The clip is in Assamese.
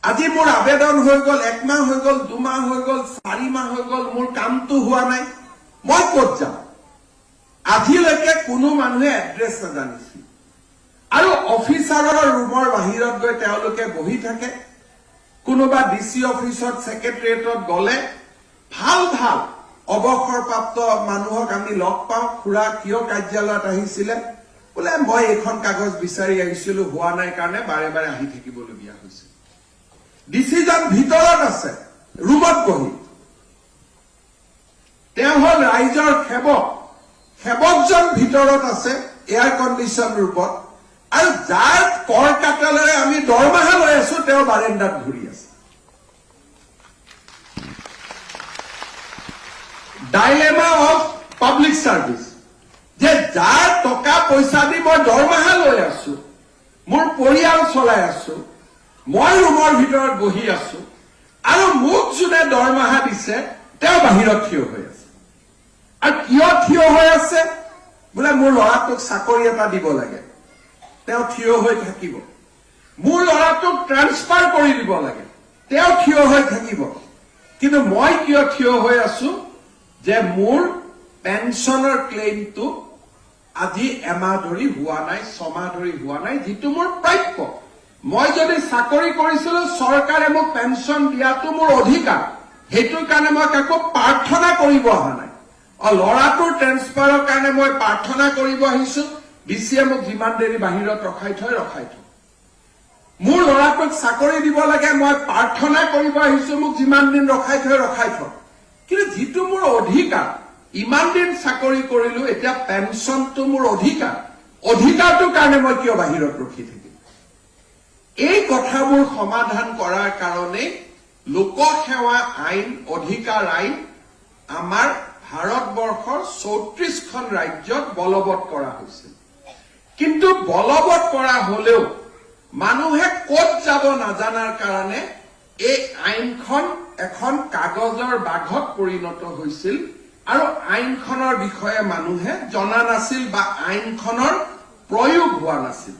আজি মোৰ আবেদন হৈ গল 1 মাহ হৈ গল 2 মাহ হৈ গল 4 মাহ হৈ গল মোৰ কামটো হোৱা নাই মই ক'ত যাম আজিলৈকে কোনো মানুহে এড্ৰেছ নাজানিছিল আৰু অফিচাৰৰ ৰুমৰ বাহিৰত গৈ তেওঁলোকে বহি থাকে কোনোবা ডিসি অফিসত সেক্ৰেটাৰিয়েটত গলে ভাল ভাল অৱসৰপ্ৰাপ্ত মানুহক আমি লগ পাওঁ খুৰা কিয় কাৰ্যালয়ত আহিছিলে বলে মই এখন কাগজ বিচাৰি আহিছিলো হোৱা নাই কাৰণে বাৰে বাৰে আহি থাকিবলগীয়া হৈছে ডিসিজন ভিতৰত আছে ৰুমত বহি তেওঁ হল ৰাইজৰ সেৱকজন ভিতৰত আছে এয়াৰ কণ্ডিশ্যন ৰুমত আৰু যাৰ কৰ কাটলেৰে আমি দৰমহা লৈ আছো তেওঁ বাৰেণ্ডাত ঘূৰি আছে ডাইলেমা অফ পাব্লিক সাৰ্ভিস যে যাৰ টকা পইচা দি মই দৰমহা লৈ আছো মোৰ পৰিয়াল চলাই আছো মই ৰুমৰ ভিতৰত বহি আছো আৰু মোক যোনে দৰমহা দিছে তেওঁ বাহিৰত থিয় হৈ আছে আৰু কিয় থিয় হৈ আছে বোলে মোৰ ল'ৰাটোক চাকৰি এটা দিব লাগে তেওঁ থিয় হৈ থাকিব মোৰ ল'ৰাটোক ট্ৰান্সফাৰ কৰি দিব লাগে তেওঁ থিয় হৈ থাকিব কিন্তু মই কিয় থিয় হৈ আছো যে মোৰ পেনশনৰ ক্লেইমটো আজি এমাহ ধৰি হোৱা নাই 6 মাহ ধৰি হোৱা নাই যেটো মোৰ প্ৰাপ্য মই যদি চাকৰি কৰিছিলো চৰকাৰে মোক পেনশন দিয়াটো মোৰ অধিকাৰ হেতুৰ কাৰণে মই কাকো প্ৰাৰ্থনা কৰিব অহা নাই ল'ৰাটোৰ ট্ৰান্সফাৰৰ কাৰণে মই প্ৰাৰ্থনা কৰিব আহিছো ডিসিয়ে মোক যিমান দেৰি বাহিৰত ৰখাই থয় মোৰ ল'ৰাটোক চাকৰি দিব লাগে মই প্ৰাৰ্থনা কৰিব আহিছো মোক যিমান দিন ৰখাই থয় কিন্তু যেটো মোৰ অধিকাৰ ইমান দিন চাকৰি কৰিলো এতিয়া পেনশনটো মোৰ অধিকাৰটোৰ কাৰণে মই কিয় বাহিৰত ৰখি থাকিম এই কথাবোৰ সমাধান কৰাৰ কাৰণে লোকসেৱা আইন অধিকাৰ আইন আমাৰ ভাৰতবৰ্ষৰ 34খন ৰাজ্যত বলবৎ কৰা হৈছিল কিন্তু বলবৎ কৰা হলেও মানুহে ক'ত যাব নাজানাৰ কাৰণে এই আইনখন এখন কাগজৰ বাঘত পৰিণত হৈছিল আৰু আইনখনৰ বিষয়ে মানুহে জনা নাছিল বা আইনখনৰ প্ৰয়োগ হোৱা নাছিল